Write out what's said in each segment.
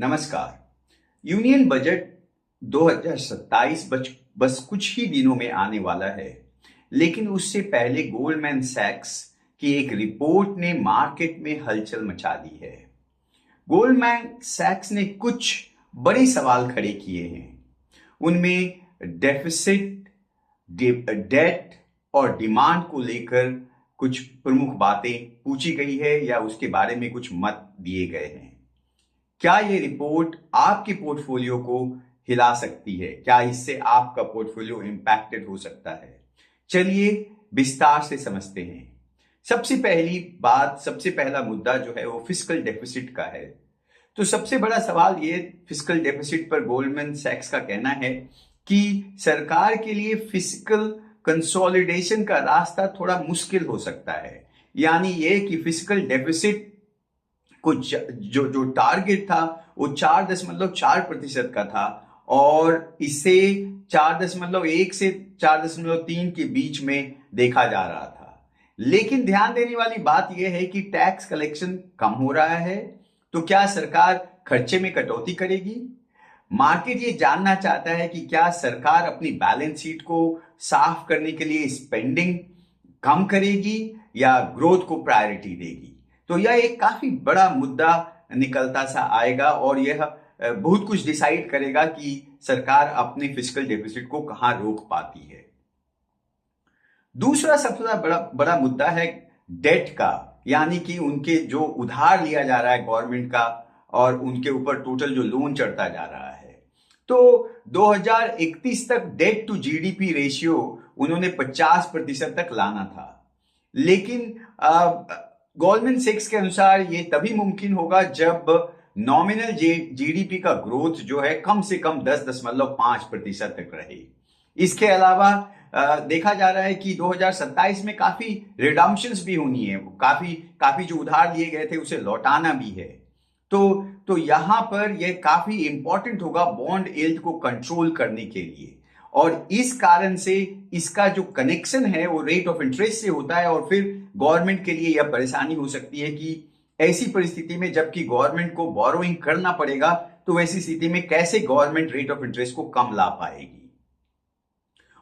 नमस्कार। Union budget 2027 बस कुछ ही दिनों में आने वाला है, लेकिन उससे पहले गोल्डमैन सैक्स की एक रिपोर्ट ने मार्केट में हलचल मचा दी है। गोल्डमैन सैक्स ने कुछ बड़े सवाल खड़े किए हैं। उनमें डेफिसिट, डेट और डिमांड को लेकर कुछ प्रमुख बातें पूछी गई है या उसके बारे में कुछ मत दिए गए हैं। क्या ये रिपोर्ट आपके पोर्टफोलियो को हिला सकती है? क्या इससे आपका पोर्टफोलियो इंपैक्टेड हो सकता है? चलिए विस्तार से समझते हैं। सबसे पहला मुद्दा जो है वो फिस्कल डेफिसिट का है। तो सबसे बड़ा सवाल ये फिस्कल डेफिसिट पर गोल्डमैन सैक्स का कहना है कि सरकार के लिए फिस्कल कंसोलिडेशन का रास्ता थोड़ा मुश्किल हो सकता है। यानी ये कि फिस्कल डेफिसिट कुछ जो टारगेट था वो 4.4% का था और इसे 4.1 से 4.3 के बीच में देखा जा रहा था। लेकिन ध्यान देने वाली बात यह है कि टैक्स कलेक्शन कम हो रहा है, तो क्या सरकार खर्चे में कटौती करेगी? मार्केट ये जानना चाहता है कि क्या सरकार अपनी बैलेंस शीट को साफ करने के लिए स्पेंडिंग कम करेगी या ग्रोथ को प्रायोरिटी देगी। तो यह एक काफी बड़ा मुद्दा निकलता सा आएगा और यह बहुत कुछ डिसाइड करेगा कि सरकार अपने फिस्कल डेफिसिट को कहां रोक पाती है। दूसरा सबसे बड़ा मुद्दा है डेट का, यानी कि उनके जो उधार लिया जा रहा है गवर्नमेंट का और उनके ऊपर टोटल जो लोन चढ़ता जा रहा है। तो 2031 तक डेट टू जीडीपी रेशियो उन्होंने 50% तक लाना था, लेकिन गोल्डमैन सैक्स के अनुसार ये तभी मुमकिन होगा जब नॉमिनल जीडीपी का ग्रोथ जो है कम से कम 10.5% तक रहे। इसके अलावा देखा जा रहा है कि 2027 में काफी रिडम्पशंस भी होनी है, काफी जो उधार लिए गए थे उसे लौटाना भी है। तो यहां पर यह काफी इंपॉर्टेंट होगा बॉन्ड यील्ड को कंट्रोल करने के लिए, और इस कारण से इसका जो कनेक्शन है वो रेट ऑफ इंटरेस्ट से होता है और फिर गवर्नमेंट के लिए यह परेशानी हो सकती है कि ऐसी परिस्थिति में जबकि गवर्नमेंट को बोरोइंग करना पड़ेगा, तो वैसी स्थिति में कैसे गवर्नमेंट रेट ऑफ इंटरेस्ट को कम ला पाएगी।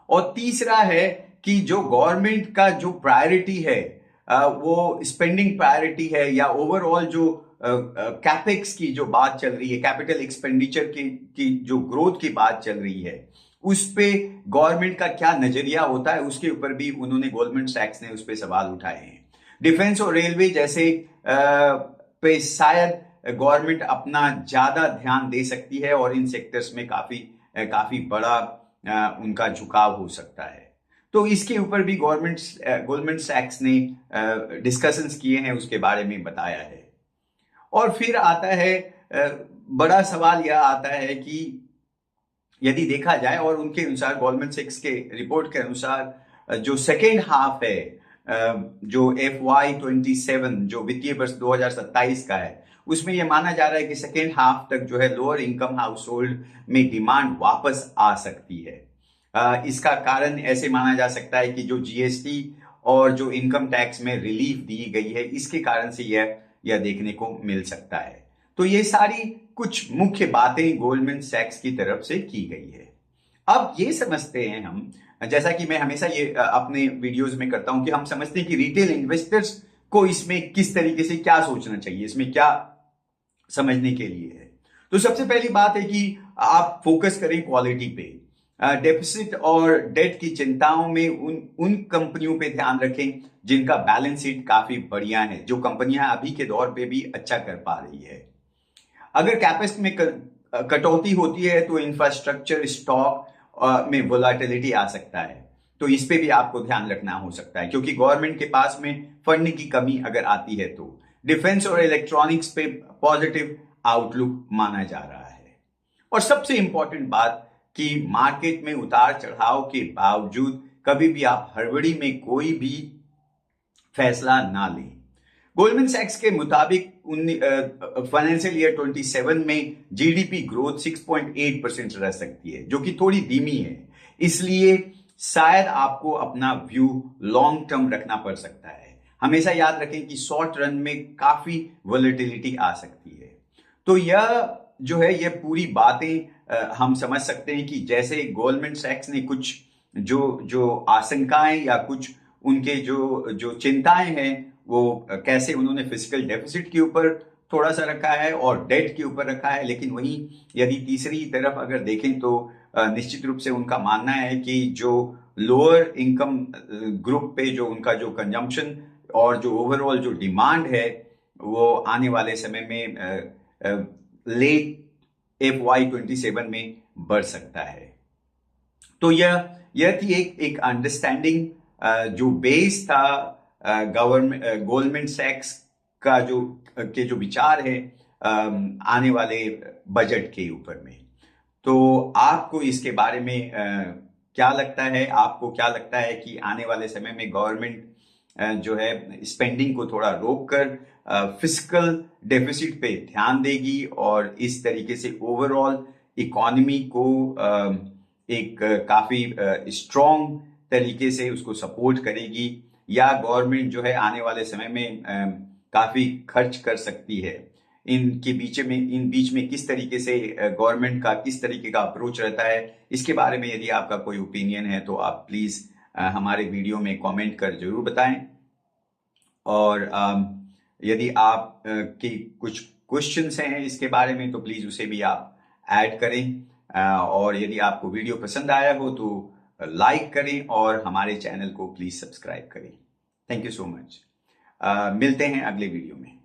और तीसरा है कि जो गवर्नमेंट का जो प्रायोरिटी है वो स्पेंडिंग प्रायोरिटी है या ओवरऑल जो कैपेक्स की जो बात चल रही है, कैपिटल एक्सपेंडिचर की जो ग्रोथ की बात चल रही है, उस पे गवर्नमेंट का क्या नजरिया होता है, उसके ऊपर भी उन्होंने गोल्डमैन सैक्स ने उस पे सवाल उठाए हैं। डिफेंस और रेलवे जैसे पे शायद गवर्नमेंट अपना ज्यादा ध्यान दे सकती है और इन सेक्टर्स में काफी बड़ा उनका झुकाव हो सकता है। तो इसके ऊपर भी गोल्डमैन सैक्स ने डिस्कशंस किए हैं, उसके बारे में बताया है। और फिर आता है बड़ा सवाल यह आता है कि यदि देखा जाए और उनके अनुसार गोल्डमैन सैक्स के रिपोर्ट के अनुसार जो सेकेंड हाफ है जो FY27 जो वित्तीय वर्ष 2027 का है, उसमें यह माना जा रहा है कि सेकेंड हाफ तक जो है लोअर इनकम हाउस होल्ड में डिमांड वापस आ सकती है। इसका कारण ऐसे माना जा सकता है कि जो जीएसटी और जो इनकम टैक्स में रिलीफ दी गई है, इसके कारण से यह देखने को मिल सकता है। तो ये सारी कुछ मुख्य बातें गोल्डमैन सैक्स की तरफ से की गई है। अब ये समझते हैं हम, जैसा कि मैं हमेशा ये अपने वीडियोस में करता हूं, कि हम समझते हैं कि रिटेल इन्वेस्टर्स को इसमें किस तरीके से क्या सोचना चाहिए, इसमें क्या समझने के लिए है। तो सबसे पहली बात है कि आप फोकस करें क्वालिटी पे। डेफिसिट और डेट की चिंताओं में उन कंपनियों पे ध्यान रखें जिनका बैलेंस शीट काफी बढ़िया है, जो कंपनियां अभी के दौर पे भी अच्छा कर पा रही है। अगर कैपेक्स में कटौती होती है तो इंफ्रास्ट्रक्चर स्टॉक में वोलेटिलिटी आ सकता है, तो इस पे भी आपको ध्यान रखना हो सकता है, क्योंकि गवर्नमेंट के पास में फंड की कमी अगर आती है तो डिफेंस और इलेक्ट्रॉनिक्स पे पॉजिटिव आउटलुक माना जा रहा है। और सबसे इंपॉर्टेंट बात कि मार्केट में उतार चढ़ाव के बावजूद कभी भी आप हड़बड़ी में कोई भी फैसला ना लें। गोल्डमैन सैक्स के मुताबिक फाइनेंशियल ईयर 27 में जीडीपी ग्रोथ 6.8% रह सकती है, जो कि थोड़ी धीमी है। इसलिए शायद आपको अपना व्यू लॉन्ग टर्म रखना पड़ सकता है। हमेशा याद रखें कि शॉर्ट रन में काफी वोलेटिलिटी आ सकती है। तो यह जो है ये पूरी बातें हम समझ सकते हैं कि जैसे गोल्डमैन सैक्स ने कुछ जो जो आशंकाएं या कुछ उनके जो जो चिंताएं हैं वो कैसे उन्होंने फिजिकल डेफिसिट के ऊपर थोड़ा सा रखा है और डेट के ऊपर रखा है, लेकिन वहीं यदि तीसरी तरफ अगर देखें तो निश्चित रूप से उनका मानना है कि जो लोअर इनकम ग्रुप पे जो उनका जो कंजम्पशन और जो ओवरऑल जो डिमांड है वो आने वाले समय में लेट FY27 में बढ़ सकता है। तो यह थी एक अंडरस्टैंडिंग जो बेस था गवर्नमेंट गोल्डमैन सैक्स का जो विचार है आने वाले बजट के ऊपर में। तो आपको इसके बारे में क्या लगता है? आपको क्या लगता है कि आने वाले समय में गवर्नमेंट जो है स्पेंडिंग को थोड़ा रोक कर फिजिकल डेफिसिट पे ध्यान देगी और इस तरीके से ओवरऑल इकोनॉमी को एक काफी स्ट्रॉन्ग तरीके से उसको सपोर्ट करेगी, या गवर्नमेंट जो है आने वाले समय में काफी खर्च कर सकती है? इन बीच में किस तरीके से गवर्नमेंट का किस तरीके का अप्रोच रहता है, इसके बारे में यदि आपका कोई ओपिनियन है तो आप प्लीज हमारे वीडियो में कमेंट कर जरूर बताएं। और यदि आप के कुछ क्वेश्चंस हैं इसके बारे में तो प्लीज उसे भी आप ऐड करें। और यदि आपको वीडियो पसंद आया हो तो लाइक करें और हमारे चैनल को प्लीज सब्सक्राइब करें। Thank you so much. मिलते हैं अगले वीडियो में।